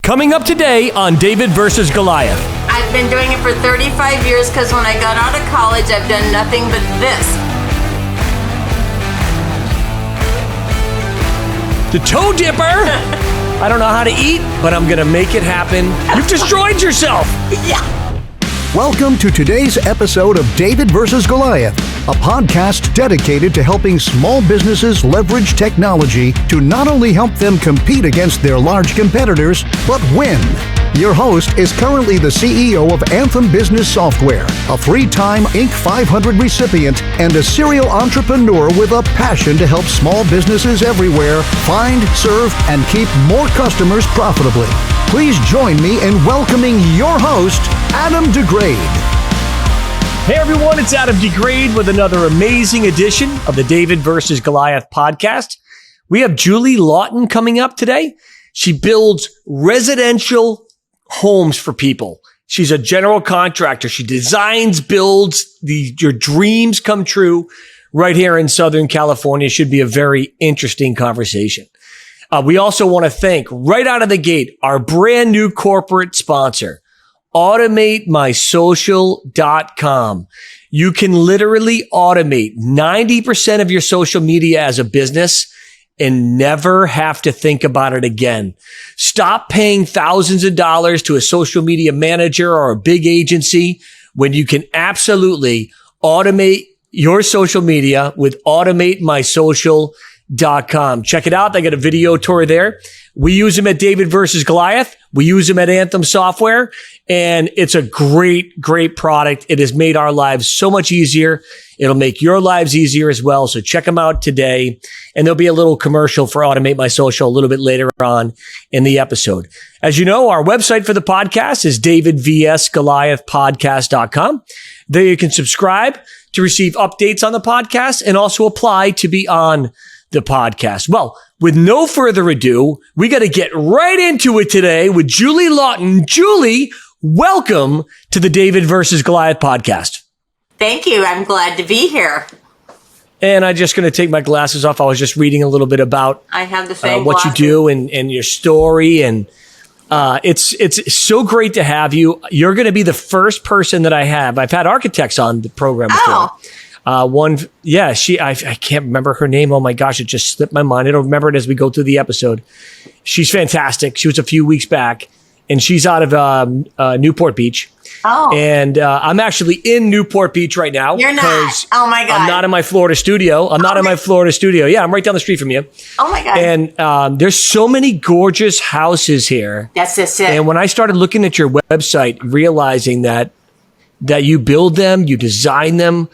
Coming up today on David versus Goliath. I've been doing it for 35 years because when I got out of college, I've done nothing but this. The toe dipper. I don't know how to eat, but I'm going to make it happen. You've destroyed yourself. Yeah. Welcome to today's episode of David versus Goliath, a podcast dedicated to helping small businesses leverage technology to not only help them compete against their large competitors, but win. Your host is currently the CEO of Anthem Business Software, a three-time Inc. 500 recipient, and a serial entrepreneur with a passion to help small businesses everywhere find, serve, and keep more customers profitably. Please join me in welcoming your host, Adam DeGraide. Hey everyone, it's Adam DeGraide with another amazing edition of the David versus Goliath podcast. We have Julie Laughton coming up today. She builds residential homes for people. She's a general contractor. She designs, builds, your dreams come true right here in Southern California. Should be a very interesting conversation. We also want to thank right out of the gate our brand new corporate sponsor, AutomateMySocial.com. You can literally automate 90% of your social media as a business and never have to think about it again. Stop paying thousands of dollars to a social media manager or a big agency when you can absolutely automate your social media with AutomateMySocial.com. Check it out. They got a video tour there. We use them at David versus Goliath. We use them at Anthem Software, and it's a great, great product. It has made our lives so much easier. It'll make your lives easier as well. So check them out today. And there'll be a little commercial for Automate My Social a little bit later on in the episode. As you know, our website for the podcast is davidvsgoliathpodcast.com. There you can subscribe to receive updates on the podcast and also apply to be on the podcast. Well, with no further ado, we got to get right into it today with Julie Laughton. Julie, welcome to the David versus Goliath podcast. Thank you. I'm glad to be here. And I'm just going to take my glasses off. I was just reading a little bit about I have the same what glasses. you do and your story. And it's so great to have you. You're going to be the first person that I have. I've had architects on the program before. Oh. I can't remember her name. Oh my gosh, it just slipped my mind. I don't remember it as we go through the episode. She's fantastic. She was a few weeks back, and she's out of Newport Beach. Oh. And I'm actually in Newport Beach right now. You're not. Oh my God. I'm not in my Florida studio. Yeah, I'm right down the street from you. Oh my God. And there's so many gorgeous houses here. That's just it. And when I started looking at your website, realizing that you build them, you design them,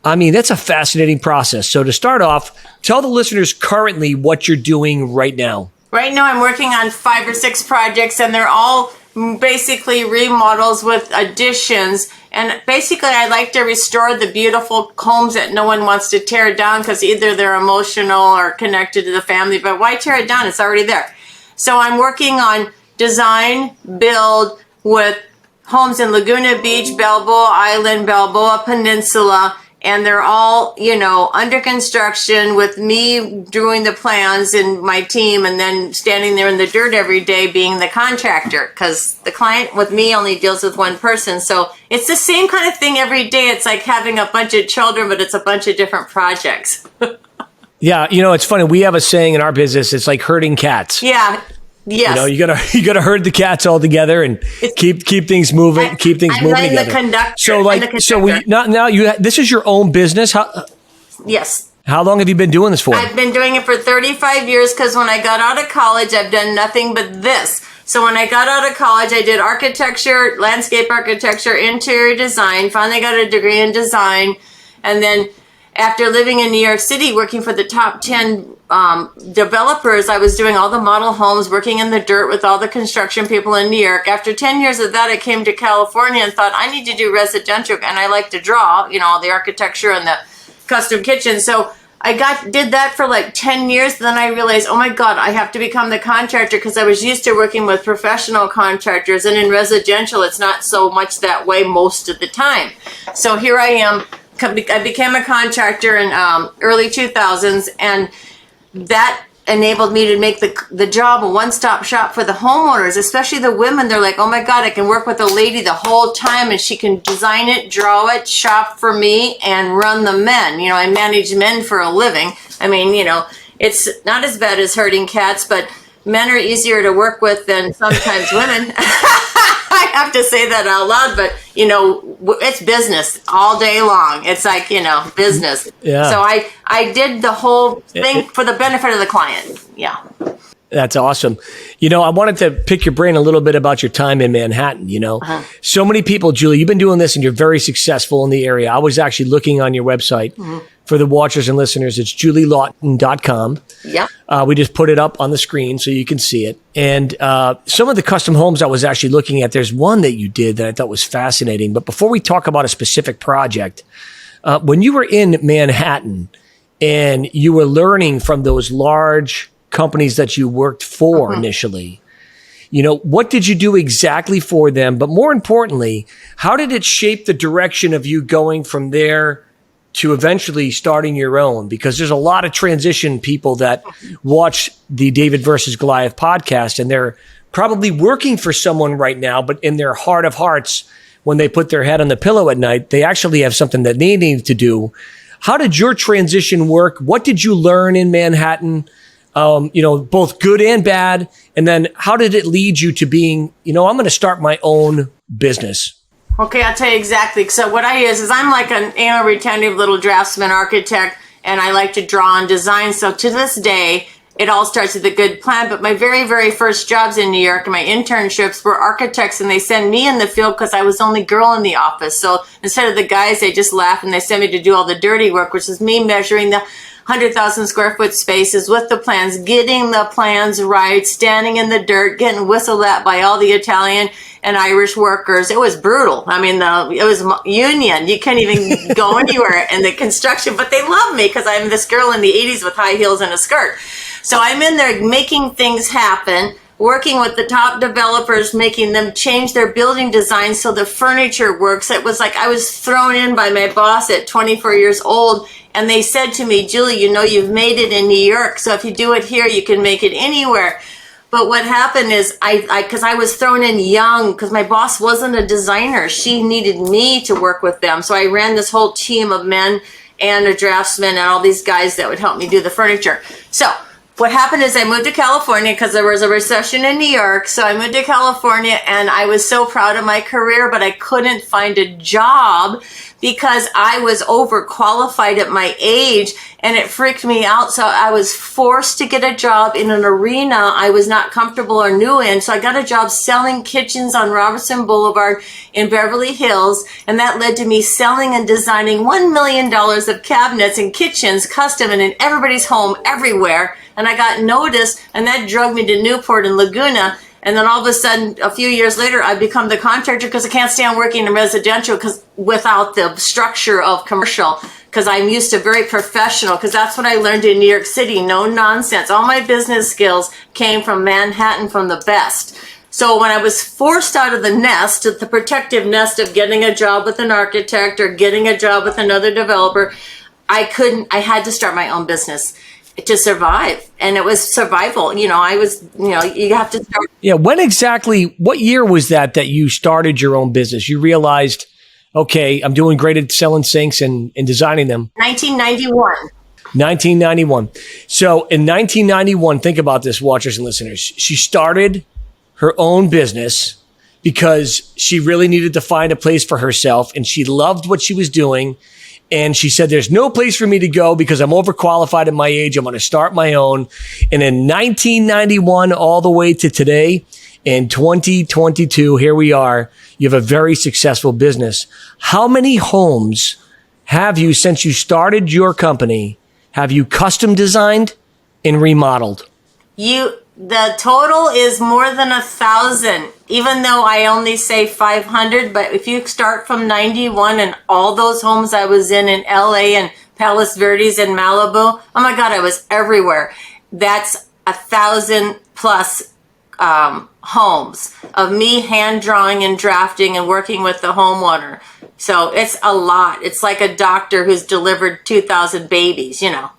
I mean, that's a fascinating process. So to start off, tell the listeners currently what you're doing right now. Right now I'm working on 5 or 6 projects, and they're all basically remodels with additions. And basically I like to restore the beautiful homes that no one wants to tear down because either they're emotional or connected to the family. But why tear it down? It's already there. So I'm working on design, build with homes in Laguna Beach, Balboa Island, Balboa Peninsula. And they're all, under construction with me doing the plans and my team, and then standing there in the dirt every day being the contractor, because the client with me only deals with one person. So it's the same kind of thing every day. It's like having a bunch of children, but it's a bunch of different projects. Yeah, it's funny. We have a saying in our business, it's like herding cats. Yeah. Yes. You gotta herd the cats all together and keep things moving. Keep things moving together. The conductor. This is your own business. Yes. How long have you been doing this for? I've been doing it for 35 years because when I got out of college, I've done nothing but this. So when I got out of college, I did architecture, landscape architecture, interior design. Finally got a degree in design, and then after living in New York City, working for the top 10 developers, I was doing all the model homes, working in the dirt with all the construction people in New York. After 10 years of that, I came to California and thought, I need to do residential, and I like to draw, all the architecture and the custom kitchen. So I did that for like 10 years. Then I realized, oh my God, I have to become the contractor because I was used to working with professional contractors. And in residential, it's not so much that way most of the time. So here I am. I became a contractor in early 2000s, and that enabled me to make the job a one-stop shop for the homeowners, especially the women. They're like, oh my God, I can work with a lady the whole time and she can design it, draw it, shop for me, and run the men. You know, I manage men for a living. I mean, you know, it's not as bad as herding cats, but men are easier to work with than sometimes women. I have to say that out loud, but you know, it's business all day long. It's like, you know, business. Yeah. So I did the whole thing for the benefit of the client. Yeah. That's awesome. You know, I wanted to pick your brain a little bit about your time in Manhattan. You know, so many people, Julie, you've been doing this and you're very successful in the area. I was actually looking on your website for the watchers and listeners. It's julielaughton.com. Yeah. We just put it up on the screen so you can see it. And some of the custom homes I was actually looking at, there's one that you did that I thought was fascinating. But before we talk about a specific project, when you were in Manhattan and you were learning from those large companies that you worked for initially, you know, what did you do exactly for them? But more importantly, how did it shape the direction of you going from there to eventually starting your own? Because there's a lot of transition people that watch the David versus Goliath podcast, and they're probably working for someone right now, but in their heart of hearts, when they put their head on the pillow at night, they actually have something that they need to do. How did your transition work? What did you learn in Manhattan? You know, both good and bad. And then how did it lead you to being, you know, I'm going to start my own business? Okay, I'll tell you exactly. So what I is I'm like an anal retentive little draftsman architect, and I like to draw and design. So to this day, it all starts with a good plan. But my very, very first jobs in New York and my internships were architects, and they send me in the field because I was the only girl in the office. So instead of the guys, they just laugh and they send me to do all the dirty work, which is me measuring the 100,000 square foot spaces with the plans, getting the plans right, standing in the dirt, getting whistled at by all the Italian and Irish workers. It was brutal. I mean, it was union. You can't even go anywhere in the construction, but they love me because I'm this girl in the 80s with high heels and a skirt. So I'm in there making things happen, working with the top developers, making them change their building design so the furniture works. It was like I was thrown in by my boss at 24 years old, and they said to me, Julie, you know, you've made it in New York, so if you do it here, you can make it anywhere. But what happened is because I was thrown in young, because my boss wasn't a designer. She needed me to work with them. So I ran this whole team of men and a draftsman and all these guys that would help me do the furniture. So what happened is I moved to California because there was a recession in New York. So I moved to California, and I was so proud of my career, but I couldn't find a job because I was overqualified at my age, and it freaked me out. So I was forced to get a job in an arena I was not comfortable or new in. So I got a job selling kitchens on Robertson Boulevard in Beverly Hills, and that led to me selling and designing $1 million of cabinets and kitchens, custom and in everybody's home everywhere. And I got noticed, and that drug me to Newport and Laguna. And then all of a sudden, a few years later, I become the contractor because I can't stand working in residential because without the structure of commercial, because I'm used to very professional, because that's what I learned in New York City. No nonsense. All my business skills came from Manhattan, from the best. So when I was forced out of the nest, the protective nest of getting a job with an architect or getting a job with another developer, I had to start my own business to survive. And it was survival. You know, you have to start. Yeah. What year was that you started your own business? You realized, okay, I'm doing great at selling sinks and designing them. 1991. 1991. So in 1991, think about this, watchers and listeners. She started her own business because she really needed to find a place for herself, and she loved what she was doing. And she said, there's no place for me to go because I'm overqualified at my age. I'm going to start my own. And in 1991, all the way to today, in 2022, here we are. You have a very successful business. How many homes have you, since you started your company, have you custom designed and remodeled? The total is more than 1,000, even though I only say 500. But if you start from 91 and all those homes I was in LA and Palos Verdes and Malibu, oh my God, I was everywhere. That's 1,000 plus homes of me hand drawing and drafting and working with the homeowner. So it's a lot. It's like a doctor who's delivered 2,000 babies, you know.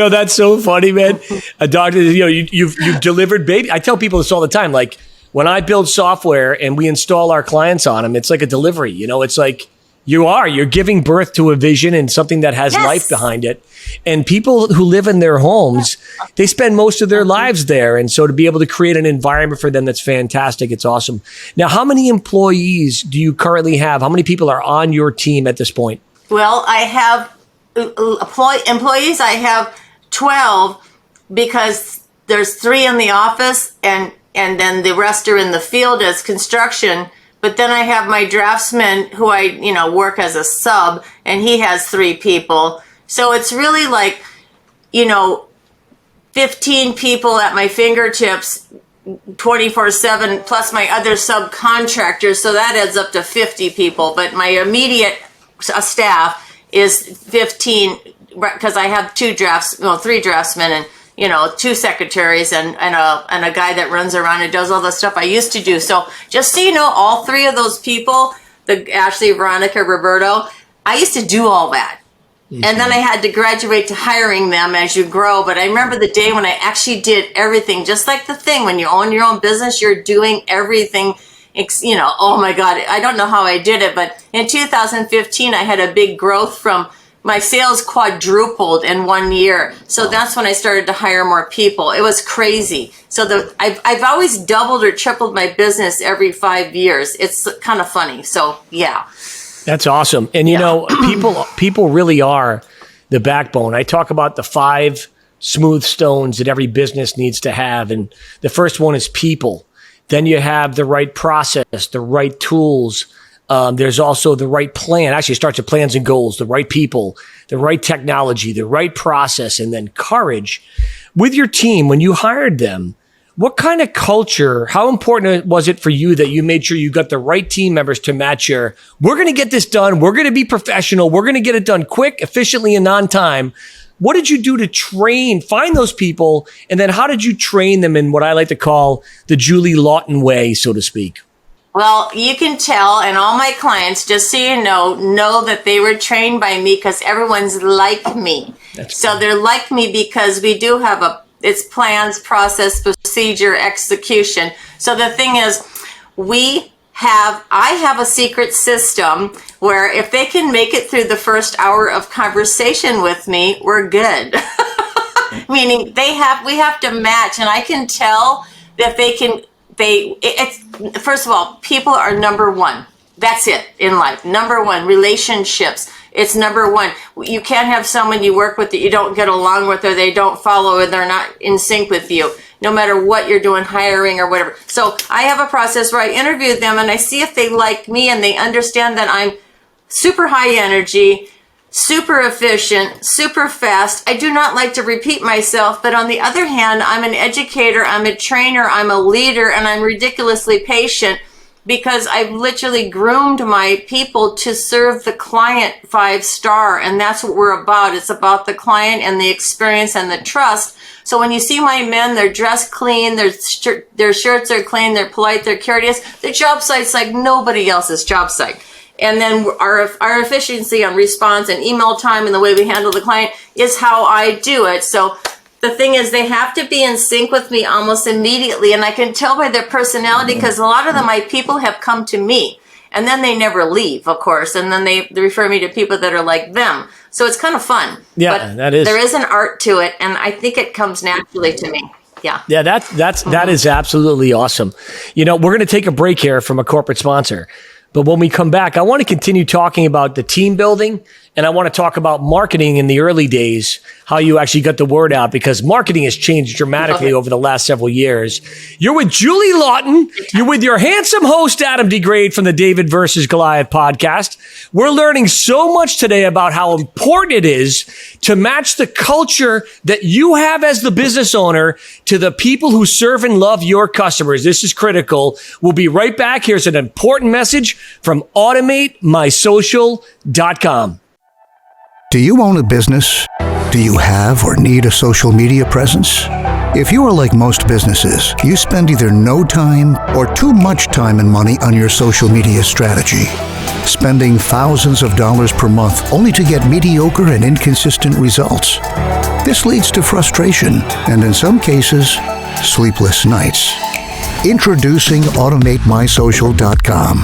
That's so funny, man. A doctor, you've delivered baby. I tell people this all the time. Like when I build software and we install our clients on them, it's like a delivery. It's like you're giving birth to a vision and something that has life behind it. And people who live in their homes, they spend most of their lives there. And so to be able to create an environment for them, that's fantastic. It's awesome. Now, how many employees do you currently have? How many people are on your team at this point? Well, I have employees. I have 12 because there's 3 in the office and then the rest are in the field as construction. But then I have my draftsman who I, work as a sub, and he has 3 people. So it's really like, 15 people at my fingertips 24/7 plus my other subcontractors. So that adds up to 50 people. But my immediate staff is 15 because I have 3 draftsmen and 2 secretaries and a guy that runs around and does all the stuff I used to do. So just so you know, all 3 of those people, the Ashley, Veronica, Roberto, I used to do all that. Mm-hmm. And then I had to graduate to hiring them as you grow. But I remember the day when I actually did everything, just like the thing, when you own your own business, you're doing everything. Oh my God, I don't know how I did it. But in 2015, I had a big growth from my sales quadrupled in 1 year. So that's when I started to hire more people. It was crazy. So I've always doubled or tripled my business every 5 years. It's kind of funny. So yeah. That's awesome. And people really are the backbone. I talk about the 5 smooth stones that every business needs to have. And the first one is people. Then you have the right process, the right tools. There's also the right plan. Actually, it starts with plans and goals, the right people, the right technology, the right process, and then courage. With your team, when you hired them, what kind of culture, how important was it for you that you made sure you got the right team members to match we're going to get this done, we're going to be professional, we're going to get it done quick, efficiently, and on time? What did you do to find those people, and then how did you train them in what I like to call the Julie Laughton way, so to speak? Well, you can tell, and all my clients, just so you know that they were trained by me because everyone's like me. So they're like me because we do have it's plans, process, procedure, execution. So the thing is, I have a secret system where if they can make it through the first hour of conversation with me, we're good. Meaning we have to match, and I can tell that first of all, people are number one. That's it in life. Number one, relationships. It's number one. You can't have someone you work with that you don't get along with, or they don't follow, or they're not in sync with you, no matter what you're doing, hiring or whatever. So I have a process where I interview them and I see if they like me and they understand that I'm super high energy, super efficient, super fast. I do not like to repeat myself, but on the other hand, I'm an educator, I'm a trainer, I'm a leader, and I'm ridiculously patient because I've literally groomed my people to serve the client 5-star, and that's what we're about. It's about the client and the experience and the trust. So when you see my men, they're dressed clean, their shirts are clean, they're polite, they're courteous. The job site's like nobody else's job site. And then our efficiency on response and email time and the way we handle the client is how I do it. So the thing is, they have to be in sync with me almost immediately. And I can tell by their personality because a lot of my people have come to me and then they never leave, of course. And then they refer me to people that are like them. So it's kind of fun. Yeah, but that is. There is an art to it. And I think it comes naturally to me. Yeah. Yeah, that is absolutely awesome. We're going to take a break here from a corporate sponsor. But when we come back, I want to continue talking about the team building, and I want to talk about marketing in the early days, how you actually got the word out, because marketing has changed dramatically over the last several years. You're with Julie Laughton. You're with your handsome host, Adam DeGraide, from the David versus Goliath podcast. We're learning so much today about how important it is to match the culture that you have as the business owner to the people who serve and love your customers. This is critical. We'll be right back. Here's an important message from automatemysocial.com. Do you own a business? Do you have or need a social media presence? If you are like most businesses, you spend either no time or too much time and money on your social media strategy. spending thousands of dollars per month only to get mediocre and inconsistent results. This leads to frustration and, in some cases, sleepless nights. Introducing AutomateMySocial.com.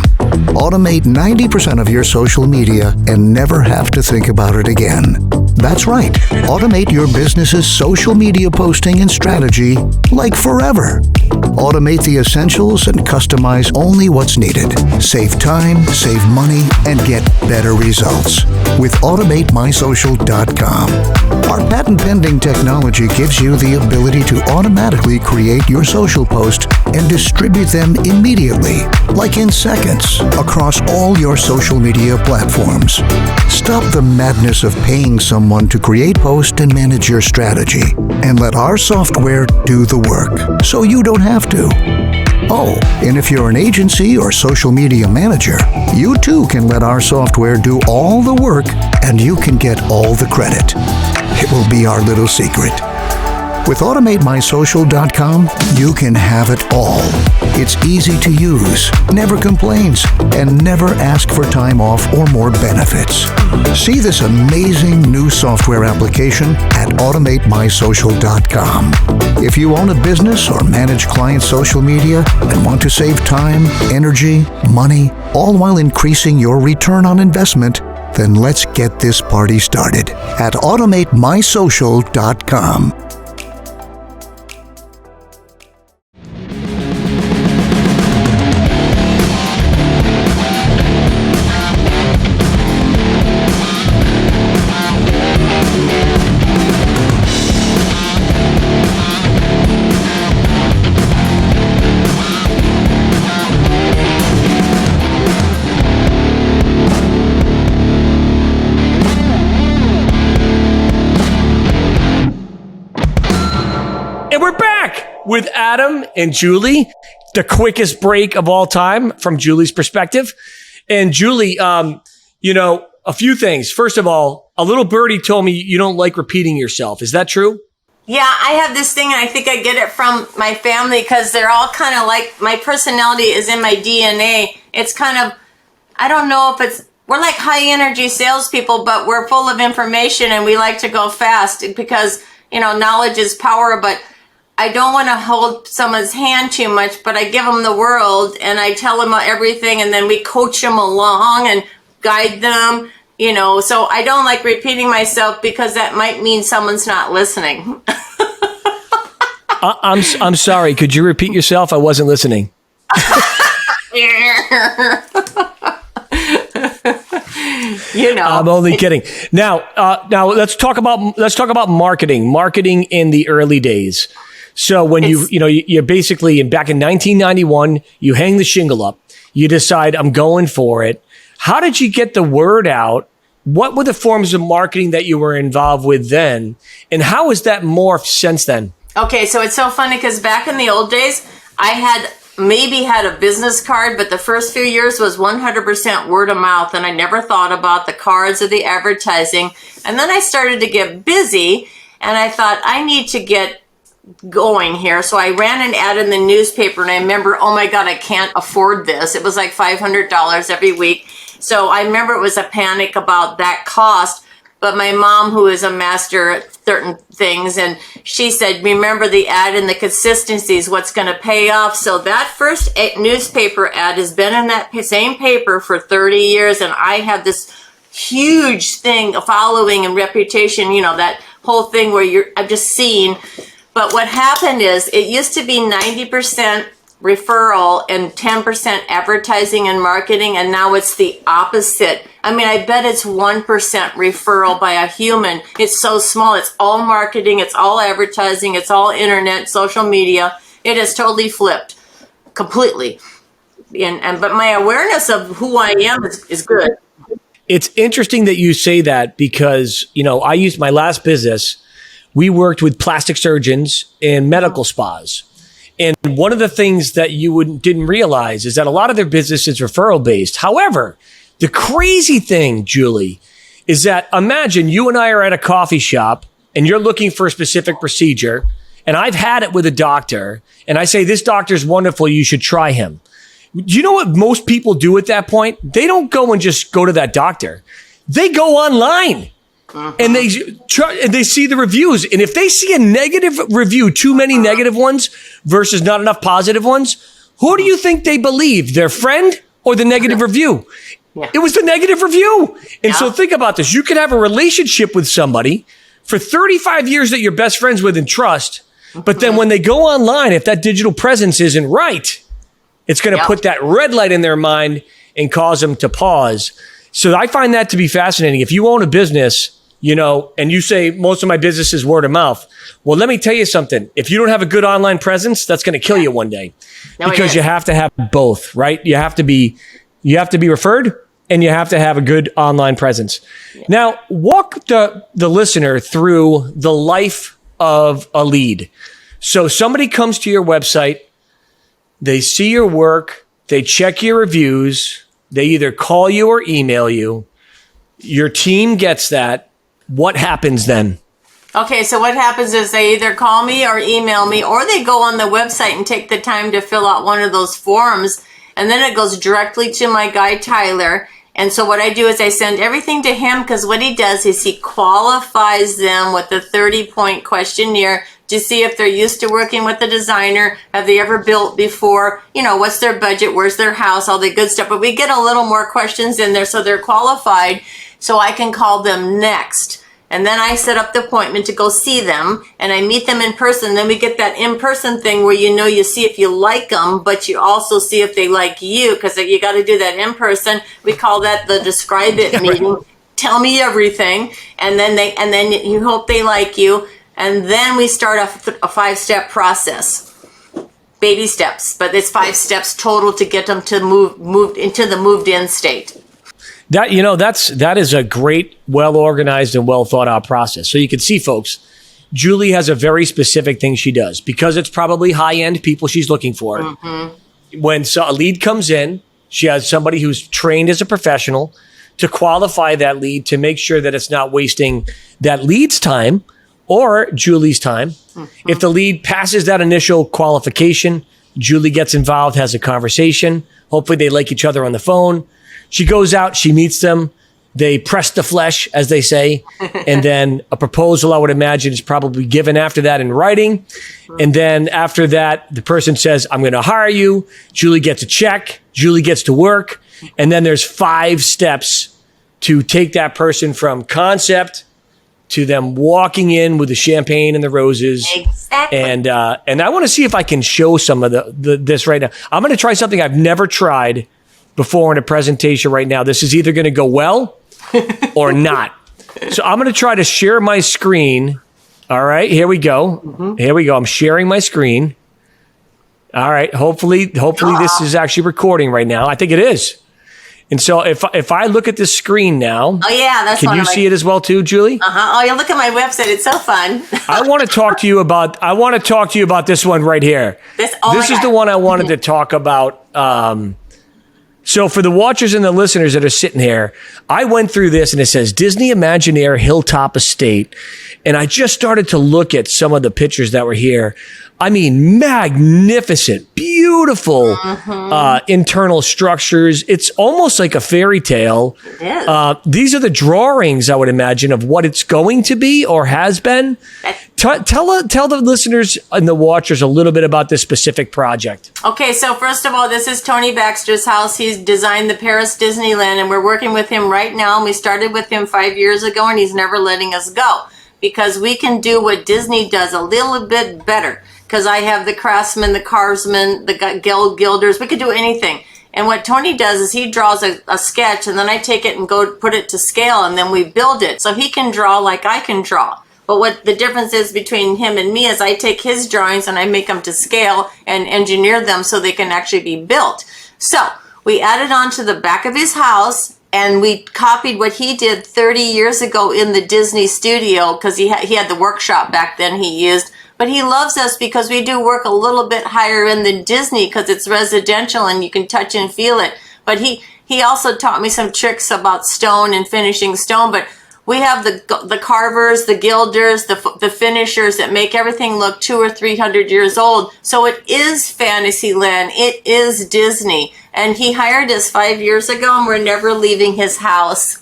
Automate 90% of your social media and never have to think about it again. That's right. Automate your business's social media posting and strategy like forever. Automate the essentials and customize only what's needed. Save time, save money, and get better results with AutomateMySocial.com. Our patent-pending technology gives you the ability to automatically create your social post and distribute them immediately, like in seconds, across all your social media platforms. Stop the madness of paying someone to create, post, and manage your strategy, and let our software do the work, so you don't have to. Oh, and if you're an agency or social media manager, you too can let our software do all the work, and you can get all the credit. It will be our little secret. With AutomateMySocial.com, you can have it all. It's easy to use, never complains, and never asks for time off or more benefits. See this amazing new software application at AutomateMySocial.com. If you own a business or manage client social media and want to save time, energy, money, all while increasing your return on investment, then let's get this party started at AutomateMySocial.com. With Adam and Julie, the quickest break of all time from Julie's perspective. And Julie, a few things. First of all, a little birdie told me you don't like repeating yourself. Is that true? Yeah, I have this thing, and I think I get it from my family because they're all kind of like, my personality is in my DNA. It's kind of, I don't know if we're like high energy salespeople, but we're full of information and we like to go fast because, knowledge is power, but I don't want to hold someone's hand too much, but I give them the world and I tell them everything, and then we coach them along and guide them, so I don't like repeating myself because that might mean someone's not listening. I'm sorry. Could you repeat yourself? I wasn't listening. I'm only kidding. Now let's talk about marketing in the early days. So when you're basically back in 1991, you hang the shingle up, you decide I'm going for it. How did you get the word out? What were the forms of marketing that you were involved with then? And how has that morphed since then? Okay, so it's so funny because back in the old days, I had a business card, but the first few years was 100% word of mouth, and I never thought about the cards or the advertising. And then I started to get busy, and I thought I need to get going here. So I ran an ad in the newspaper, and I remember, oh my God, I can't afford this. It was like $500 every week. So I remember it was a panic about that cost. But my mom, who is a master at certain things, and she said, remember the ad and the consistency is what's going to pay off. So that first newspaper ad has been in that same paper for 30 years. And I have this huge thing, a following and reputation, that whole thing where I've just seen. But what happened is it used to be 90% referral and 10% advertising and marketing, and now it's the opposite. I mean, I bet it's 1% referral by a human. It's so small. It's all marketing. It's all advertising. It's all internet, social media. It has totally flipped completely. But my awareness of who I am is good. It's interesting that you say that because, I used my last business. We worked with plastic surgeons and medical spas. And one of the things that you didn't realize is that a lot of their business is referral based. However, the crazy thing, Julie, is that imagine you and I are at a coffee shop and you're looking for a specific procedure. And I've had it with a doctor and I say, this doctor's wonderful. You should try him. you know what most people do at that point? They don't go and just go to that doctor. They go online and they see the reviews. And if they see a negative review, too many negative ones versus not enough positive ones, who do you think they believe? Their friend or the negative review? Yeah. It was the negative review. And so think about this. You could have a relationship with somebody for 35 years that you're best friends with and trust. But then when they go online, if that digital presence isn't right, it's going to put that red light in their mind and cause them to pause. So I find that to be fascinating. If you own a business, you know, and you say most of my business is word of mouth. Well, let me tell you something. If you don't have a good online presence, that's going to kill you one day because you have to have both, right? You have to be referred and you have to have a good online presence. Now, walk the listener through the life of a lead. So somebody comes to your website, they see your work, they check your reviews, they either call you or email you. Your team gets that. What happens then? Okay, so what happens is they either call me or email me, or they go on the website and take the time to fill out one of those forms, and then it goes directly to my guy, Tyler. And so what I do is I send everything to him, because what he does is he qualifies them with a 30-point questionnaire to see if they're used to working with a designer. Have they ever built before? You know, what's their budget? Where's their house? All the good stuff. But we get a little more questions in there so they're qualified, so I can call them next. And then I set up the appointment to go see them, and I meet them in person. Then we get that in-person thing where you see if you like them, but you also see if they like you, because you got to do that in person. We call that the describe it meeting. Tell me everything, and then you hope they like you. And then we start a 5-step process, baby steps, but it's 5 steps total to get them to move into the moved in state. That is a great, well organized and well thought out process. So you can see, folks, Julie has a very specific thing she does because it's probably high end people she's looking for. Mm-hmm. When a lead comes in, she has somebody who's trained as a professional to qualify that lead to make sure that it's not wasting that lead's time or Julie's time. Mm-hmm. If the lead passes that initial qualification, Julie gets involved, has a conversation. Hopefully they like each other on the phone. She goes out, she meets them. They press the flesh, as they say. And then a proposal, I would imagine, is probably given after that in writing. And then after that, the person says, I'm going to hire you. Julie gets a check. Julie gets to work. And then there's 5 steps to take that person from concept to them walking in with the champagne and the roses. Exactly. And I want to see if I can show some of this right now. I'm going to try something I've never tried before in a presentation right now. This is either going to go well or not. So I'm going to try to share my screen. All right, here we go. Mm-hmm. Here we go. I'm sharing my screen. All right. Hopefully this is actually recording right now. I think it is. And so if I look at this screen now, can you see it as well too, Julie? Oh, you look at my website. It's so fun. I want to talk to you about this one right here. This is the one I wanted to talk about. So for the watchers and the listeners that are sitting here, I went through this and it says Disney Imagineer Hilltop Estate. And I just started to look at some of the pictures that were here. I mean, magnificent, beautiful internal structures. It's almost like a fairy tale. It is. These are the drawings, I would imagine, of what it's going to be or has been. Tell the listeners and the watchers a little bit about this specific project. Okay, so first of all, this is Tony Baxter's house. He's designed the Paris Disneyland, and we're working with him right now. And we started with him 5 years ago, and he's never letting us go because we can do what Disney does a little bit better. Because I have the craftsmen, the carvesmen, the gilders. We could do anything. And what Tony does is he draws a sketch, and then I take it and go put it to scale, and then we build it. So he can draw like I can draw. But what the difference is between him and me is I take his drawings and I make them to scale and engineer them so they can actually be built. So we added on to the back of his house, and we copied what he did 30 years ago in the Disney studio, because he had the workshop back then he used. But he loves us because we do work a little bit higher end than Disney because it's residential and you can touch and feel it. But he also taught me some tricks about stone and finishing stone. But We have the carvers, the gilders, the finishers that make everything look 200 or 300 years old. So it is Fantasyland. It is Disney. And he hired us 5 years ago, and we're never leaving his house.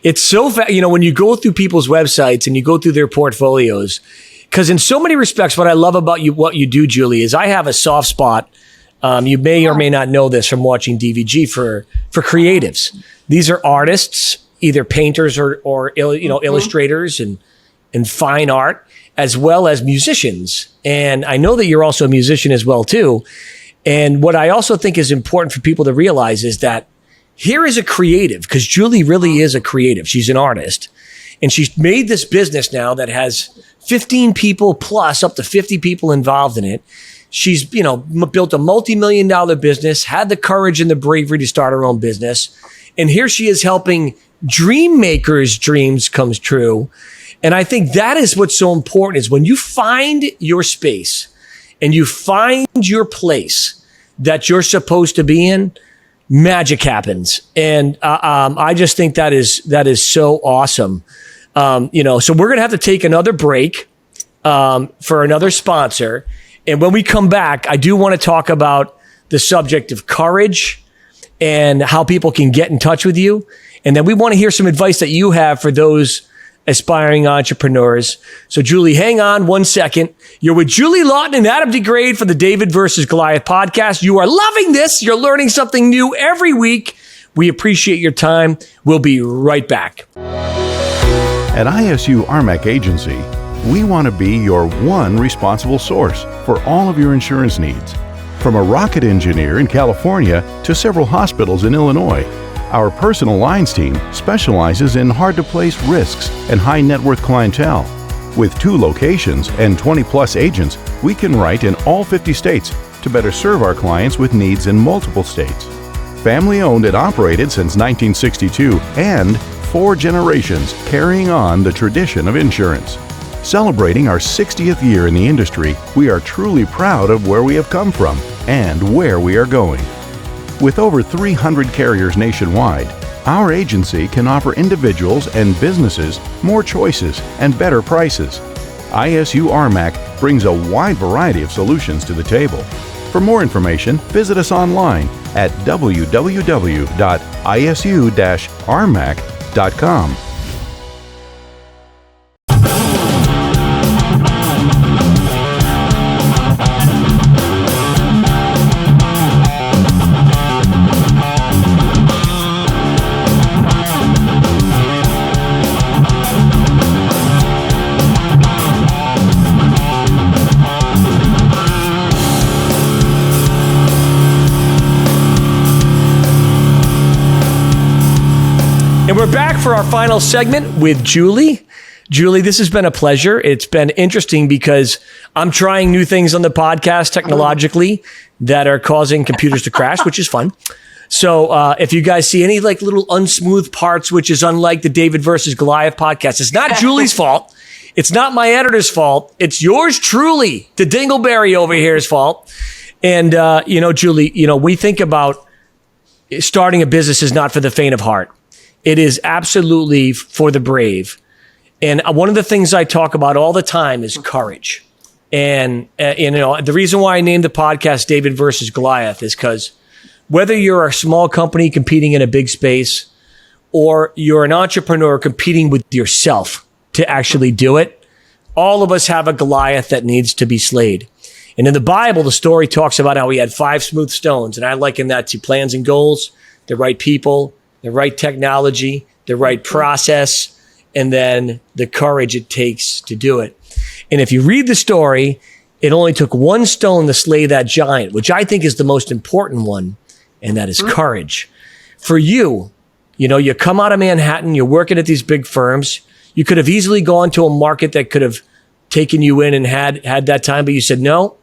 It's so when you go through people's websites and you go through their portfolios, because in so many respects, what I love about what you do, Julie, is I have a soft spot. You may or may not know this from watching DVG for creatives. These are artists, either painters or illustrators and fine art, as well as musicians. And I know that you're also a musician as well too. And what I also think is important for people to realize is that here is a creative, because Julie really is a creative. She's an artist. And she's made this business now that has 15 people plus up to 50 people involved in it. She's, built a multi-million-dollar business, had the courage and the bravery to start her own business. And here she is helping dream makers' dreams come true. And I think that is what's so important, is when you find your space and you find your place that you're supposed to be in, magic happens. And I just think that is so awesome. So we're going to have to take another break for another sponsor. And when we come back, I do want to talk about the subject of courage and how people can get in touch with you. And then we want to hear some advice that you have for those aspiring entrepreneurs. So Julie, hang on 1 second. You're with Julie Laughton and Adam DeGraide for the David versus Goliath podcast. You are loving this. You're learning something new every week. We appreciate your time. We'll be right back. At ISU RMAC Agency, we want to be your one responsible source for all of your insurance needs. From a rocket engineer in California to several hospitals in Illinois, our personal lines team specializes in hard-to-place risks and high-net-worth clientele. With 2 locations and 20-plus agents, we can write in all 50 states to better serve our clients with needs in multiple states. Family-owned and operated since 1962, and 4 generations carrying on the tradition of insurance. Celebrating our 60th year in the industry, we are truly proud of where we have come from and where we are going. With over 300 carriers nationwide, our agency can offer individuals and businesses more choices and better prices. ISU RMAC brings a wide variety of solutions to the table. For more information, visit us online at www.isu-rmac.com. And we're back for our final segment with Julie. Julie, this has been a pleasure. It's been interesting because I'm trying new things on the podcast technologically that are causing computers to crash, which is fun. So if you guys see any little unsmooth parts, which is unlike the David versus Goliath podcast, it's not Julie's fault. It's not my editor's fault. It's yours truly, the Dingleberry over here's fault. And, Julie, we think about starting a business is not for the faint of heart. It is absolutely for the brave. And one of the things I talk about all the time is courage. And, the reason why I named the podcast David versus Goliath is because whether you're a small company competing in a big space or you're an entrepreneur competing with yourself to actually do it, all of us have a Goliath that needs to be slayed. And in the Bible, the story talks about how he had 5 smooth stones. And I liken that to plans and goals, the right people, the right technology, the right process, and then the courage it takes to do it. And if you read the story, it only took 1 stone to slay that giant, which I think is the most important one, and that is courage. For you, you come out of Manhattan, you're working at these big firms. You could have easily gone to a market that could have taken you in and had that time, but you said, no,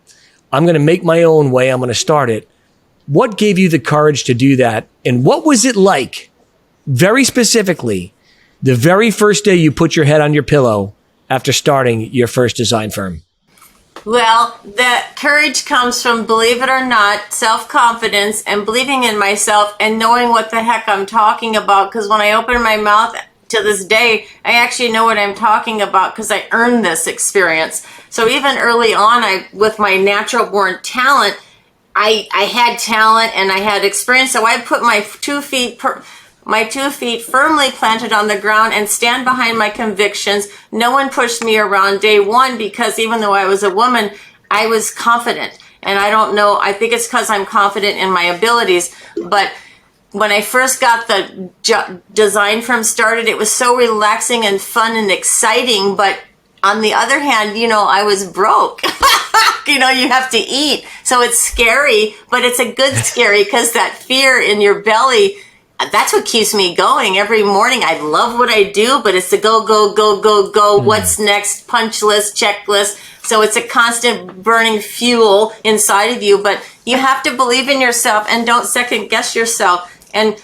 I'm going to make my own way. I'm going to start it. What gave you the courage to do that? And what was it like, very specifically, the very first day you put your head on your pillow after starting your first design firm? Well, the courage comes from, believe it or not, self-confidence and believing in myself and knowing what the heck I'm talking about. Because when I open my mouth to this day, I actually know what I'm talking about because I earned this experience. So even early on, with my natural born talent, I had talent and I had experience. So I put my 2 feet firmly planted on the ground and stand behind my convictions. No one pushed me around day one because even though I was a woman, I was confident. And I don't know, I think it's because I'm confident in my abilities. But when I first got the design firm started, it was so relaxing and fun and exciting. But on the other hand, I was broke. You have to eat. So it's scary, but it's a good scary because that fear in your belly, that's what keeps me going every morning. I love what I do, but it's the go, go, go, go, go. What's next? Punch list, checklist. So it's a constant burning fuel inside of you, but you have to believe in yourself and don't second guess yourself. And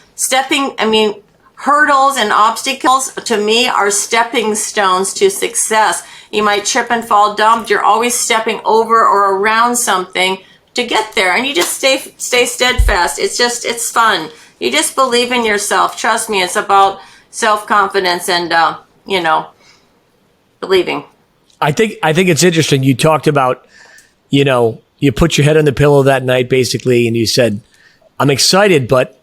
hurdles and obstacles to me are stepping stones to success. You might trip and fall down, but you're always stepping over or around something to get there. And you just stay steadfast. It's fun. You just believe in yourself. Trust me, it's about self-confidence and, believing. I think it's interesting. You talked about, you put your head on the pillow that night, basically, and you said, I'm excited, but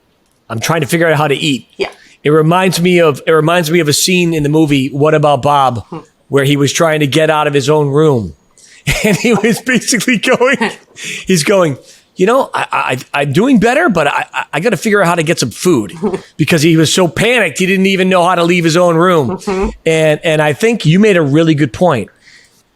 I'm trying to figure out how to eat. Yeah. It reminds me of a scene in the movie, What About Bob, where he was trying to get out of his own room. And he was basically going, I'm doing better, but I got to figure out how to get some food because he was so panicked. He didn't even know how to leave his own room. And I think you made a really good point.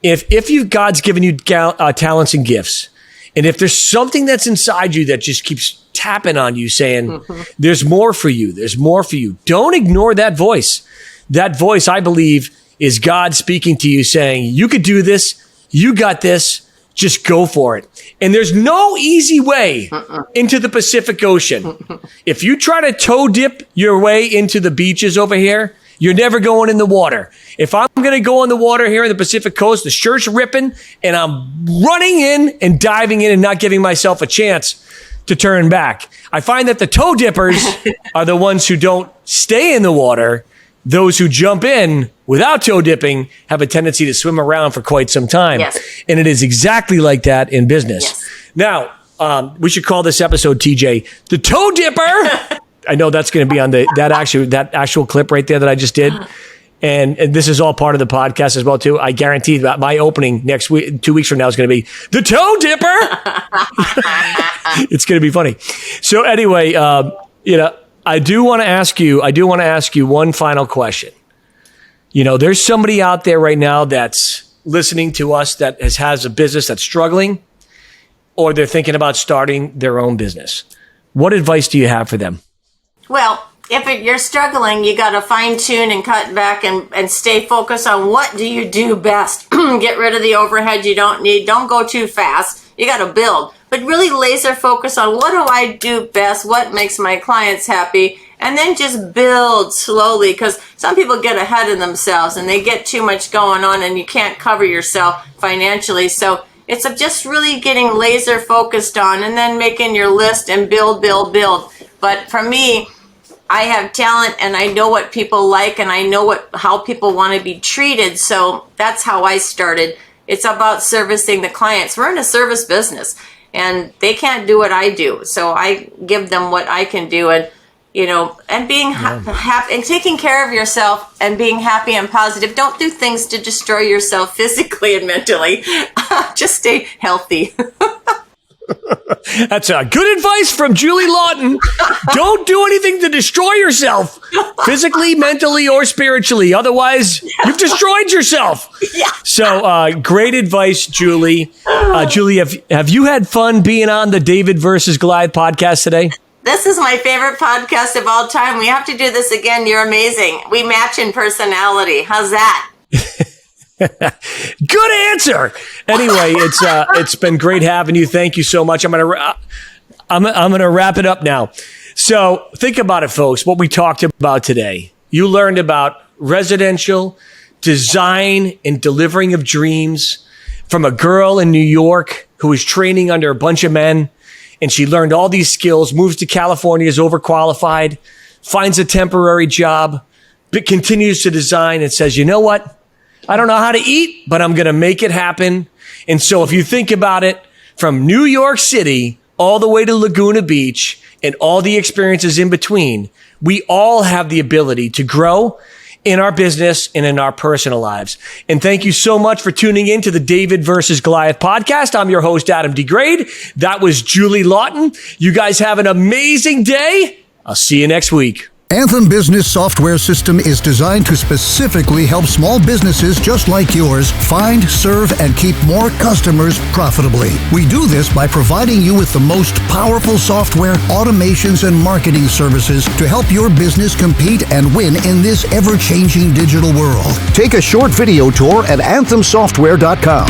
If God's given you talents and gifts, and if there's something that's inside you that just keeps tapping on you saying, there's more for you, don't ignore that voice. That voice, I believe, is God speaking to you saying, you could do this, you got this, just go for it. And there's no easy way into the Pacific Ocean. If you try to toe dip your way into the beaches over here, you're never going in the water. If I'm going to go in the water here in the Pacific Coast, the shirt's ripping and I'm running in and diving in and not giving myself a chance to turn back. I find that the toe dippers are the ones who don't stay in the water. Those who jump in without toe dipping have a tendency to swim around for quite some time. Yes. And it is exactly like that in business. Yes. Now, we should call this episode, TJ, the Toe Dipper. I know that's going to be on that actual clip right there that I just did. And this is all part of the podcast as well, too. I guarantee that my opening next week, 2 weeks from now, is going to be the Toe Dipper. It's going to be funny. So anyway, I do want to ask you one final question. There's somebody out there right now that's listening to us that has a business that's struggling, or they're thinking about starting their own business. What advice do you have for them? Well, if you're struggling, you got to fine tune and cut back and stay focused on what do you do best. Get rid of the overhead you don't need. Don't go too fast. You got to build. But really laser focus on what do I do best? What makes my clients happy? And then just build slowly, because some people get ahead of themselves and they get too much going on and you can't cover yourself financially. So it's just really getting laser focused on and then making your list and build. But for me, I have talent and I know what people like and I know how people want to be treated. So that's how I started. It's about servicing the clients. We're in a service business and they can't do what I do. So I give them what I can do, and and being happy and taking care of yourself and being happy and positive. Don't do things to destroy yourself physically and mentally. Just stay healthy. That's good advice from Julie Laughton. Don't do anything to destroy yourself physically, mentally, or spiritually. Otherwise, you've destroyed yourself. Yeah. So great advice, Julie. Julie, have you had fun being on the David versus Goliath podcast today? This is my favorite podcast of all time. We have to do this again. You're amazing. We match in personality. How's that? Good answer. Anyway, it's been great having you. Thank you so much. I'm gonna wrap it up now. So think about it, folks. What we talked about today. You learned about residential design and delivering of dreams from a girl in New York who was training under a bunch of men, and she learned all these skills, moves to California, is overqualified, finds a temporary job, but continues to design and says, you know what? I don't know how to eat, but I'm going to make it happen. And so if you think about it, from New York City all the way to Laguna Beach and all the experiences in between, we all have the ability to grow in our business and in our personal lives. And thank you so much for tuning in to the David versus Goliath podcast. I'm your host, Adam DeGraide. That was Julie Laughton. You guys have an amazing day. I'll see you next week. Anthem Business Software System is designed to specifically help small businesses just like yours find, serve, and keep more customers profitably. We do this by providing you with the most powerful software, automations, and marketing services to help your business compete and win in this ever-changing digital world. Take a short video tour at anthemsoftware.com.